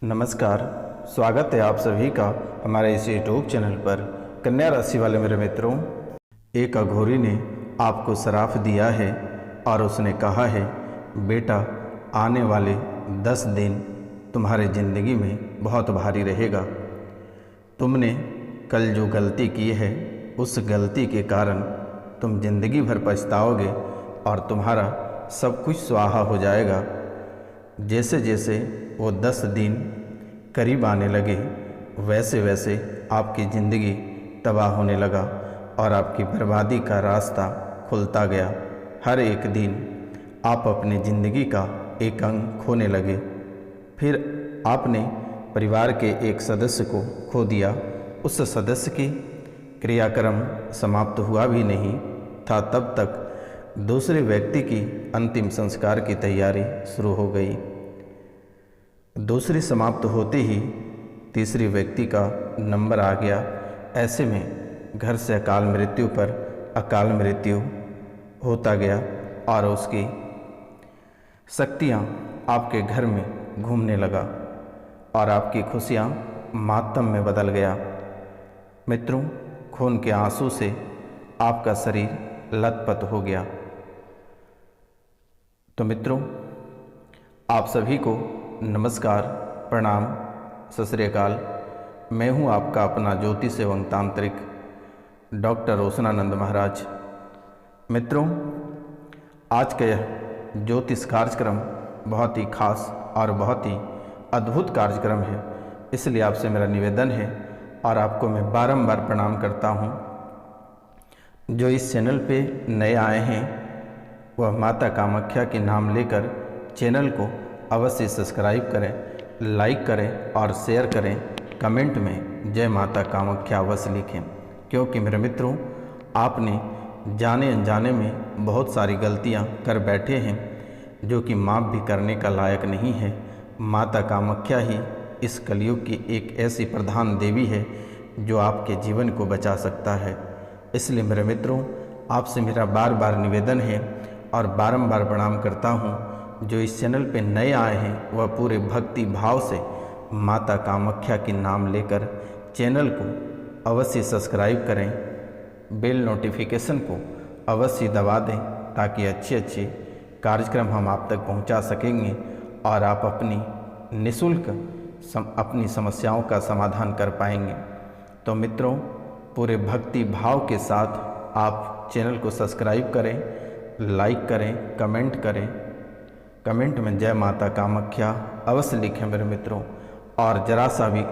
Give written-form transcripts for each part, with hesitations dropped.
नमस्कार। स्वागत है आप सभी का हमारे इस यूट्यूब चैनल पर। कन्या राशि वाले मेरे मित्रों, एक अघोरी ने आपको श्राप दिया है और उसने कहा है, बेटा आने वाले 10 दिन तुम्हारे ज़िंदगी में बहुत भारी रहेगा। तुमने कल जो गलती की है उस गलती के कारण तुम जिंदगी भर पछताओगे और तुम्हारा सब कुछ स्वाहा हो जाएगा। जैसे जैसे वो 10 दिन करीब आने लगे वैसे वैसे आपकी ज़िंदगी तबाह होने लगा और आपकी बर्बादी का रास्ता खुलता गया। हर एक दिन आप अपनी ज़िंदगी का एक अंग खोने लगे। फिर आपने परिवार के एक सदस्य को खो दिया। उस सदस्य की क्रियाक्रम समाप्त हुआ भी नहीं था तब तक दूसरे व्यक्ति की अंतिम संस्कार की तैयारी शुरू हो गई। दूसरी समाप्त होते ही तीसरी व्यक्ति का नंबर आ गया। ऐसे में घर से अकाल मृत्यु पर अकाल मृत्यु होता गया और उसकी शक्तियाँ आपके घर में घूमने लगा और आपकी खुशियाँ मातम में बदल गया। मित्रों, खून के आंसू से आपका शरीर लथपथ हो गया। तो मित्रों, आप सभी को नमस्कार, प्रणाम, सत श्री अकाल। मैं हूं आपका अपना ज्योतिष एवं तांत्रिक डॉक्टर रोशनानंद महाराज। मित्रों, आज का यह ज्योतिष कार्यक्रम बहुत ही खास और बहुत ही अद्भुत कार्यक्रम है, इसलिए आपसे मेरा निवेदन है और आपको मैं बारंबार प्रणाम करता हूं। जो इस चैनल पे नए आए हैं वह माता कामाख्या के नाम लेकर चैनल को अवश्य सब्सक्राइब करें, लाइक करें और शेयर करें। कमेंट में जय माता कामाख्या अवश्य लिखें, क्योंकि मेरे मित्रों, आपने जाने अनजाने में बहुत सारी गलतियां कर बैठे हैं जो कि माफ़ भी करने का लायक नहीं है। माता कामाख्या ही इस कलयुग की एक ऐसी प्रधान देवी है जो आपके जीवन को बचा सकता है। इसलिए मेरे मित्रों, आपसे मेरा बार बार निवेदन है और बारंबार प्रणाम करता हूँ। जो इस चैनल पे नए आए हैं वह पूरे भक्ति भाव से माता कामाख्या के नाम लेकर चैनल को अवश्य सब्सक्राइब करें, बेल नोटिफिकेशन को अवश्य दबा दें ताकि अच्छे अच्छे कार्यक्रम हम आप तक पहुंचा सकेंगे और आप अपनी निःशुल्क अपनी समस्याओं का समाधान कर पाएंगे। तो मित्रों, पूरे भक्ति भाव के साथ आप चैनल को सब्सक्राइब करें, लाइक करें, कमेंट करें। कमेंट में जय माता कामाख्या अवश्य लिखें मेरे मित्रों। और जरा सा भी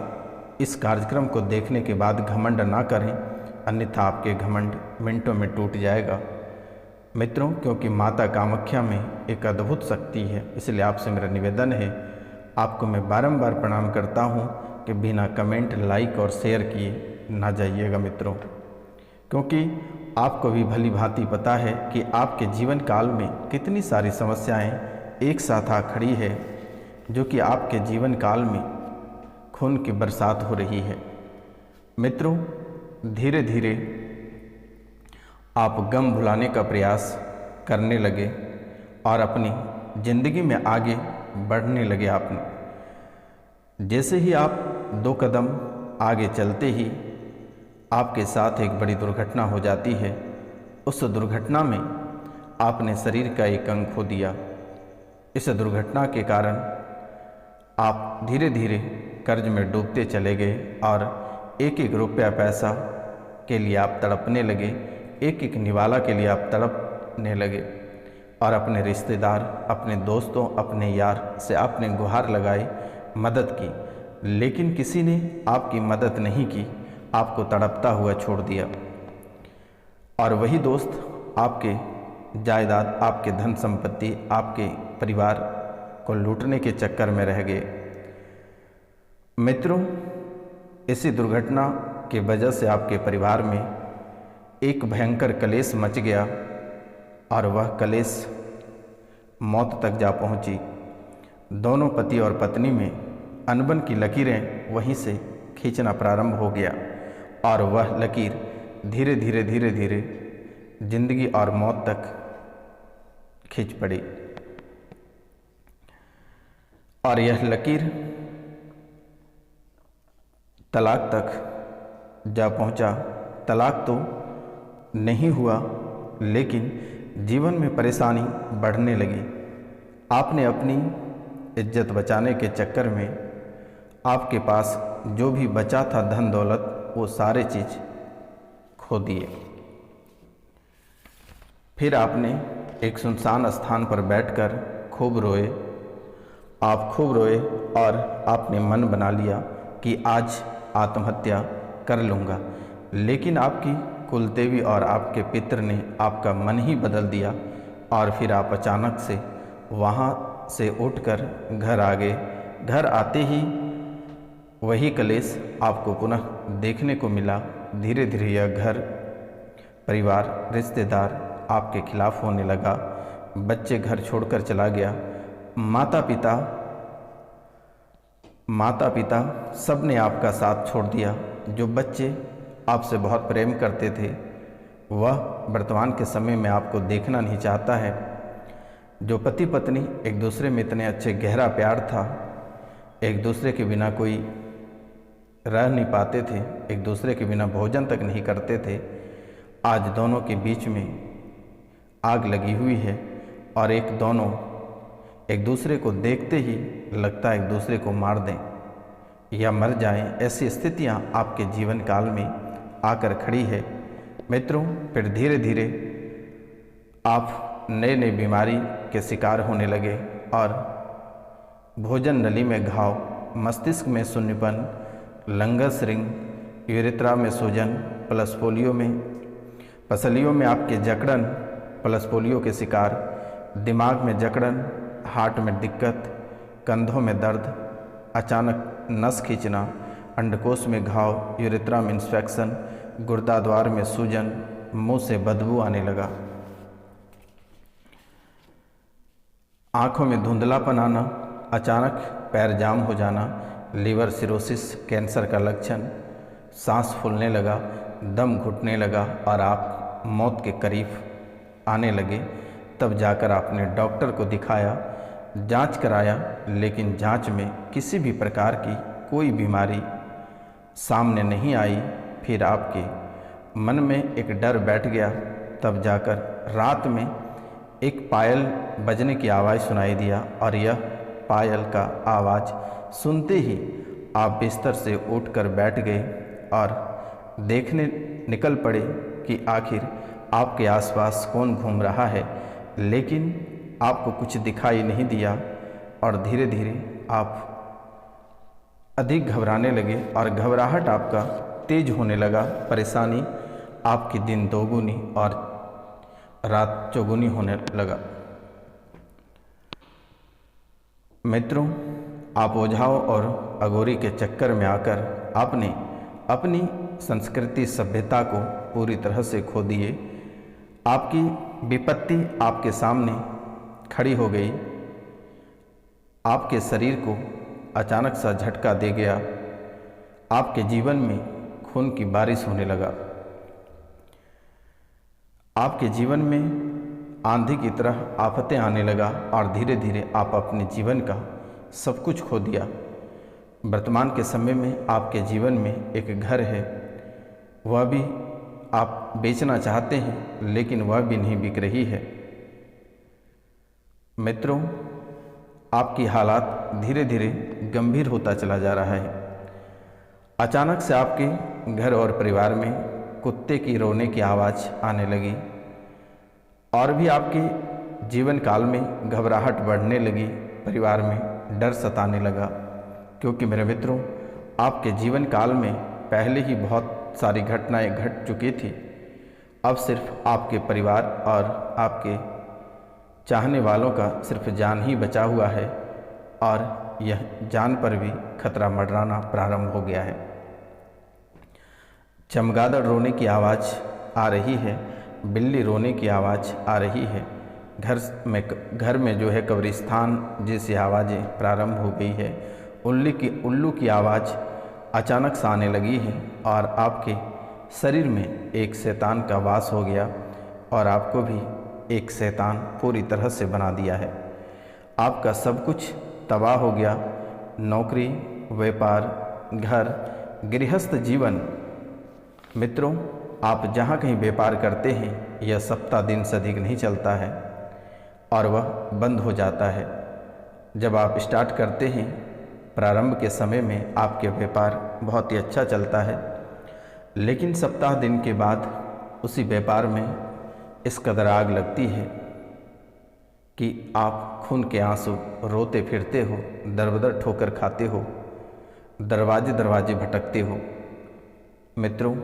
इस कार्यक्रम को देखने के बाद घमंड ना करें, अन्यथा आपके घमंड मिनटों में टूट जाएगा मित्रों, क्योंकि माता कामाख्या में एक अद्भुत शक्ति है। इसलिए आपसे मेरा निवेदन है, आपको मैं बारंबार प्रणाम करता हूँ कि बिना कमेंट, लाइक और शेयर किए ना जाइएगा मित्रों, क्योंकि आपको भी भली भांति पता है कि आपके जीवन काल में कितनी सारी समस्याएं एक साथ आ खड़ी है जो कि आपके जीवन काल में खून की बरसात हो रही है। मित्रों, धीरे धीरे आप गम भुलाने का प्रयास करने लगे और अपनी ज़िंदगी में आगे बढ़ने लगे। आपने जैसे ही आप 2 कदम आगे चलते ही आपके साथ एक बड़ी दुर्घटना हो जाती है। उस दुर्घटना में आपने शरीर का एक अंग खो दिया। इस दुर्घटना के कारण आप धीरे धीरे कर्ज में डूबते चले गए और एक एक रुपया पैसा के लिए आप तड़पने लगे, एक एक निवाला के लिए आप तड़पने लगे और अपने रिश्तेदार, अपने दोस्तों, अपने यार से आपने गुहार लगाई, मदद की, लेकिन किसी ने आपकी मदद नहीं की, आपको तड़पता हुआ छोड़ दिया। और वही दोस्त आपके जायदाद, आपके धन संपत्ति, आपके परिवार को लूटने के चक्कर में रह गए। मित्रों, इसी दुर्घटना की वजह से आपके परिवार में एक भयंकर कलेश मच गया और वह कलेश मौत तक जा पहुंची। दोनों पति और पत्नी में अनबन की लकीरें वहीं से खींचना प्रारंभ हो गया और वह लकीर धीरे धीरे धीरे धीरे जिंदगी और मौत तक खींच पड़ी। और यह लकीर तलाक तक जा पहुंचा। तलाक तो नहीं हुआ, लेकिन जीवन में परेशानी बढ़ने लगी। आपने अपनी इज्जत बचाने के चक्कर में आपके पास जो भी बचा था धन दौलत, वो सारे चीज़ खो दिए। फिर आपने एक सुनसान स्थान पर बैठकर खूब रोए। आप खूब रोए और आपने मन बना लिया कि आज आत्महत्या कर लूँगा, लेकिन आपकी कुलदेवी और आपके पितर ने आपका मन ही बदल दिया और फिर आप अचानक से वहाँ से उठकर घर आ गए। घर आते ही वही कलेश आपको पुनः देखने को मिला। धीरे धीरे यह घर परिवार रिश्तेदार आपके खिलाफ होने लगा। बच्चे घर छोड़कर चला गया। माता पिता सब ने आपका साथ छोड़ दिया। जो बच्चे आपसे बहुत प्रेम करते थे, वह वर्तमान के समय में आपको देखना नहीं चाहता है। जो पति पत्नी एक दूसरे में इतने अच्छे गहरा प्यार था, एक दूसरे के बिना कोई रह नहीं पाते थे, एक दूसरे के बिना भोजन तक नहीं करते थे, आज दोनों के बीच में आग लगी हुई है और दोनों एक दूसरे को देखते ही लगता है एक दूसरे को मार दें या मर जाएं। ऐसी स्थितियां आपके जीवन काल में आकर खड़ी है। मित्रों, फिर धीरे धीरे आप नए नए बीमारी के शिकार होने लगे और भोजन नली में घाव, मस्तिष्क में शून्यपन, लंगस रिंग, यूरेथ्रा में सूजन प्लस पोलियो में, पसलियों में आपके जकड़न प्लस पोलियो के शिकार, दिमाग में जकड़न, हार्ट में दिक्कत, कंधों में दर्द, अचानक नस खींचना, अंडकोश में घाव, यूरेथ्रा में इंफेक्शन, गुर्दा द्वार में सूजन, मुंह से बदबू आने लगा, आँखों में धुंधलापन आना, अचानक पैर जाम हो जाना, लीवर सिरोसिस कैंसर का लक्षण, सांस फूलने लगा, दम घुटने लगा और आप मौत के करीब आने लगे। तब जाकर आपने डॉक्टर को दिखाया, जांच कराया, लेकिन जांच में किसी भी प्रकार की कोई बीमारी सामने नहीं आई। फिर आपके मन में एक डर बैठ गया। तब जाकर रात में एक पायल बजने की आवाज़ सुनाई दिया और यह पायल का आवाज़ सुनते ही आप बिस्तर से उठकर बैठ गए और देखने निकल पड़े कि आखिर आपके आसपास कौन घूम रहा है, लेकिन आपको कुछ दिखाई नहीं दिया और धीरे धीरे आप अधिक घबराने लगे और घबराहट आपका तेज होने लगा। परेशानी आपकी दिन दोगुनी और रात चौगुनी होने लगा। मित्रों, आप ओझाओं और अघोरी के चक्कर में आकर आपने अपनी संस्कृति सभ्यता को पूरी तरह से खो दिए। आपकी विपत्ति आपके सामने खड़ी हो गई। आपके शरीर को अचानक सा झटका दे गया। आपके जीवन में खून की बारिश होने लगा। आपके जीवन में आंधी की तरह आफतें आने लगा और धीरे धीरे आप अपने जीवन का सब कुछ खो दिया। वर्तमान के समय में आपके जीवन में एक घर है, वह भी आप बेचना चाहते हैं, लेकिन वह भी नहीं बिक रही है। मित्रों, आपकी हालात धीरे धीरे गंभीर होता चला जा रहा है। अचानक से आपके घर और परिवार में कुत्ते की रोने की आवाज़ आने लगी और भी आपके जीवन काल में घबराहट बढ़ने लगी, परिवार में डर सताने लगा। क्योंकि मेरे मित्रों, आपके जीवन काल में पहले ही बहुत सारी घटनाएं घट चुकी थी। अब सिर्फ आपके परिवार और आपके चाहने वालों का सिर्फ जान ही बचा हुआ है और यह जान पर भी खतरा मंडराना प्रारंभ हो गया है। चमगादड़ रोने की आवाज़ आ रही है, बिल्ली रोने की आवाज़ आ रही है। घर में जो है कब्रिस्तान जैसी आवाज़ें प्रारंभ हो गई है। उल्लू की आवाज़ अचानक से आने लगी है और आपके शरीर में एक शैतान का वास हो गया और आपको भी एक शैतान पूरी तरह से बना दिया है। आपका सब कुछ तबाह हो गया। नौकरी, व्यापार, घर, गृहस्थ जीवन। मित्रों, आप जहाँ कहीं व्यापार करते हैं यह सप्ताह दिन से अधिक नहीं चलता है और वह बंद हो जाता है। जब आप स्टार्ट करते हैं प्रारंभ के समय में आपके व्यापार बहुत ही अच्छा चलता है, लेकिन सप्ताह दिन के बाद उसी व्यापार में इस कदर आग लगती है कि आप खून के आंसू रोते फिरते हो, दर-बदर ठोकर खाते हो, दरवाजे दरवाजे भटकते हो। मित्रों,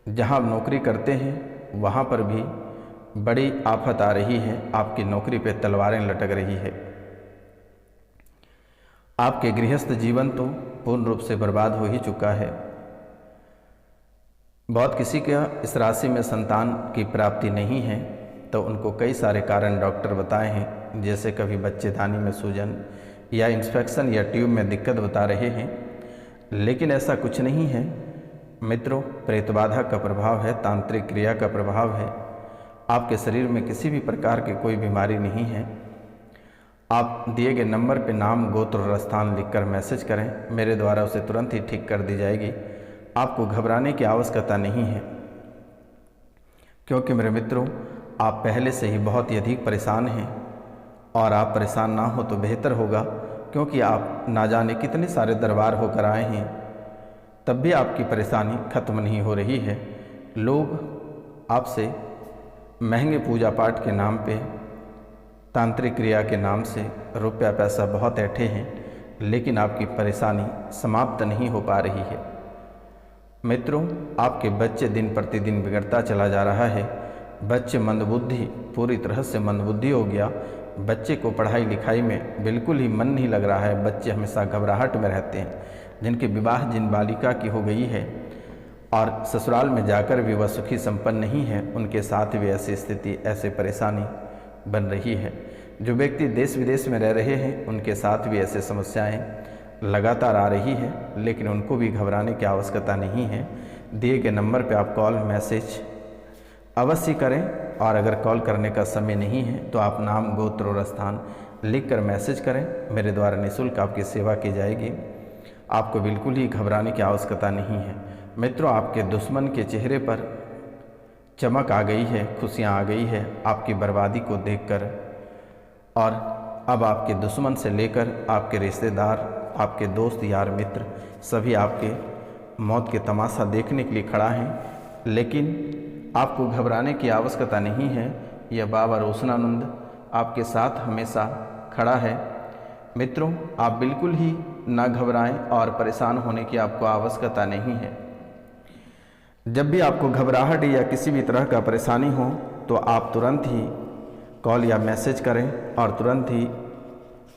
जहां आप नौकरी करते हैं वहां पर भी बड़ी आफत आ रही है, आपकी नौकरी पे तलवारें लटक रही है। आपके गृहस्थ जीवन तो पूर्ण रूप से बर्बाद हो ही चुका है। बहुत किसी का इस राशि में संतान की प्राप्ति नहीं है, तो उनको कई सारे कारण डॉक्टर बताए हैं, जैसे कभी बच्चेदानी में सूजन या इन्फेक्शन या ट्यूब में दिक्कत बता रहे हैं, लेकिन ऐसा कुछ नहीं है। मित्रों, प्रेत बाधा का प्रभाव है, तांत्रिक क्रिया का प्रभाव है। आपके शरीर में किसी भी प्रकार की कोई बीमारी नहीं है। आप दिए गए नंबर पे नाम, गोत्र और स्थान लिखकर मैसेज करें, मेरे द्वारा उसे तुरंत ही ठीक कर दी जाएगी। आपको घबराने की आवश्यकता नहीं है, क्योंकि मेरे मित्रों, आप पहले से ही बहुत ही अधिक परेशान हैं और आप परेशान ना हो तो बेहतर होगा, क्योंकि आप ना जाने कितने सारे दरबार होकर आए हैं, तब भी आपकी परेशानी खत्म नहीं हो रही है। लोग आपसे महंगे पूजा पाठ के नाम पे, तांत्रिक क्रिया के नाम से रुपया पैसा बहुत ऐंठे हैं, लेकिन आपकी परेशानी समाप्त नहीं हो पा रही है। मित्रों, आपके बच्चे दिन प्रतिदिन बिगड़ता चला जा रहा है। बच्चे मंदबुद्धि, पूरी तरह से मंदबुद्धि हो गया। बच्चे को पढ़ाई लिखाई में बिल्कुल ही मन नहीं लग रहा है। बच्चे हमेशा घबराहट में रहते हैं। जिनके विवाह जिन बालिका की हो गई है और ससुराल में जाकर भी वह सुखी संपन्न नहीं है, उनके साथ भी ऐसी स्थिति, ऐसी परेशानी बन रही है। जो व्यक्ति देश विदेश में रह रहे हैं, उनके साथ भी ऐसे समस्याएं लगातार आ रही है, लेकिन उनको भी घबराने की आवश्यकता नहीं है। दिए गए नंबर पर आप कॉल मैसेज अवश्य करें, और अगर कॉल करने का समय नहीं है तो आप नाम, गोत्र और स्थान लिखकर मैसेज करें, मेरे द्वारा निःशुल्क आपकी सेवा की जाएगी। आपको बिल्कुल ही घबराने की आवश्यकता नहीं है। मित्रों, आपके दुश्मन के चेहरे पर चमक आ गई है, खुशियाँ आ गई है आपकी बर्बादी को देखकर, और अब आपके दुश्मन से लेकर आपके रिश्तेदार, आपके दोस्त, यार, मित्र सभी आपके मौत के तमाशा देखने के लिए खड़ा हैं। लेकिन आपको घबराने की आवश्यकता नहीं है। यह बाबा रोशनानंद आपके साथ हमेशा खड़ा है। मित्रों, आप बिल्कुल ही ना घबराएं और परेशान होने की आपको आवश्यकता नहीं है। जब भी आपको घबराहट या किसी भी तरह का परेशानी हो तो आप तुरंत ही कॉल या मैसेज करें और तुरंत ही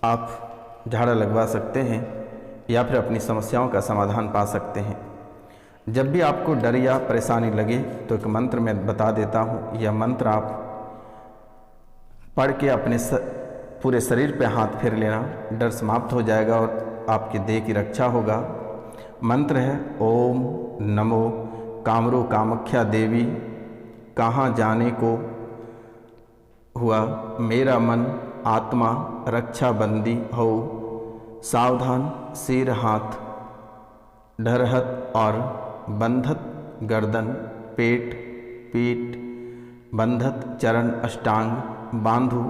आप झाड़ा लगवा सकते हैं या फिर अपनी समस्याओं का समाधान पा सकते हैं। जब भी आपको डर या परेशानी लगे तो एक मंत्र मैं बता देता हूँ। यह मंत्र आप पढ़ के अपने पूरे शरीर पे हाथ फेर लेना, डर समाप्त हो जाएगा और आपकी देह की रक्षा होगा। मंत्र है ओम नमो कामरू कामाख्या देवी, कहाँ जाने को हुआ मेरा मन आत्मा रक्षा बंदी हो, सावधान सिर हाथ ढरहत और बंधत गर्दन पेट पीठ, बंधत चरण अष्टांग बांधु,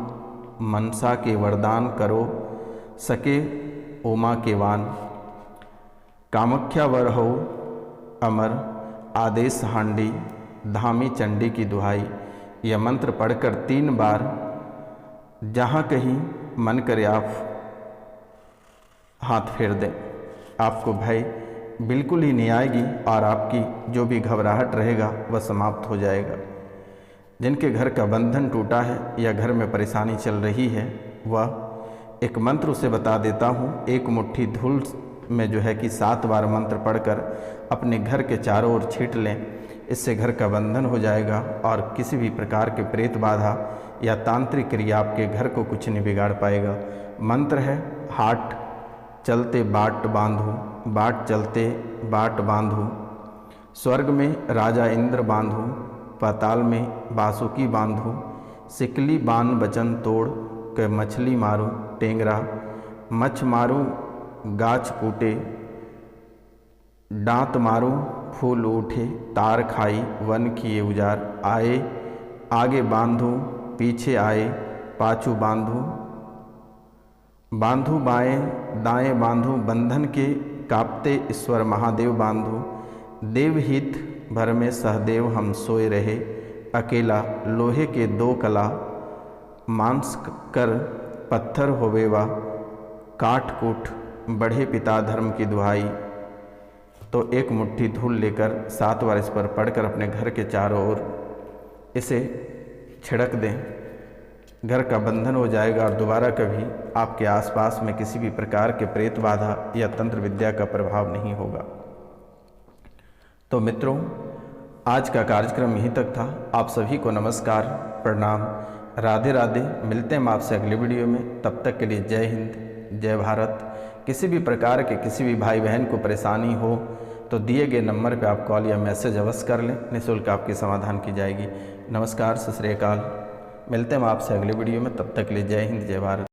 मनसा के वरदान करो सके उमा के वान, कामाख्या वर हो अमर आदेश हांडी, धामी चंडी की दुहाई। यह मंत्र पढ़कर 3 बार जहाँ कहीं मन करे आप हाथ फेर दें। आपको भय बिल्कुल ही नहीं आएगी और आपकी जो भी घबराहट रहेगा वह समाप्त हो जाएगा। जिनके घर का बंधन टूटा है या घर में परेशानी चल रही है, वह एक मंत्र उसे बता देता हूँ। एक मुट्ठी धूल में जो है कि 7 बार मंत्र पढ़कर अपने घर के चारों ओर छींट लें। इससे घर का बंधन हो जाएगा और किसी भी प्रकार के प्रेत बाधा या तांत्रिक क्रिया आपके घर को कुछ नहीं बिगाड़ पाएगा। मंत्र है हाट चलते बाट बांधू, बाट चलते बाट बांधू, स्वर्ग में राजा इंद्र बांधू, पाताल में बासुकी बांधू, सिकली बान बचन तोड़ के मछली मारूं टेंगरा, मछ मारूं गाछ कूटे, डांत मारो फूल उठे तार खाई वन किए उजार आए आगे बांधो पीछे आए पाछू बांधो बांधो बाएं दाएं बांधो बंधन के कांपते ईश्वर महादेव बांधो देवहित भर में सहदेव हम सोए रहे अकेला लोहे के दो कला मांस कर पत्थर होवेवा काट कूट बढ़े पिता धर्म की दुहाई। तो एक मुट्ठी धूल लेकर 7 बार इस पर पढ़कर अपने घर के चारों ओर इसे छिड़क दें। घर का बंधन हो जाएगा और दोबारा कभी आपके आसपास में किसी भी प्रकार के प्रेत बाधा या तंत्र विद्या का प्रभाव नहीं होगा। तो मित्रों, आज का कार्यक्रम यहीं तक था। आप सभी को नमस्कार, प्रणाम, राधे राधे। मिलते हैं आपसे अगले वीडियो में। तब तक के लिए जय हिंद, जय भारत। किसी भी प्रकार के किसी भी भाई बहन को परेशानी हो तो दिए गए नंबर पर आप कॉल या मैसेज अवश्य कर लें, निःशुल्क आपकी समाधान की जाएगी। नमस्कार, सत श्री अकाल। मिलते हैं आपसे अगले वीडियो में। तब तक के लिए जय हिंद, जय भारत।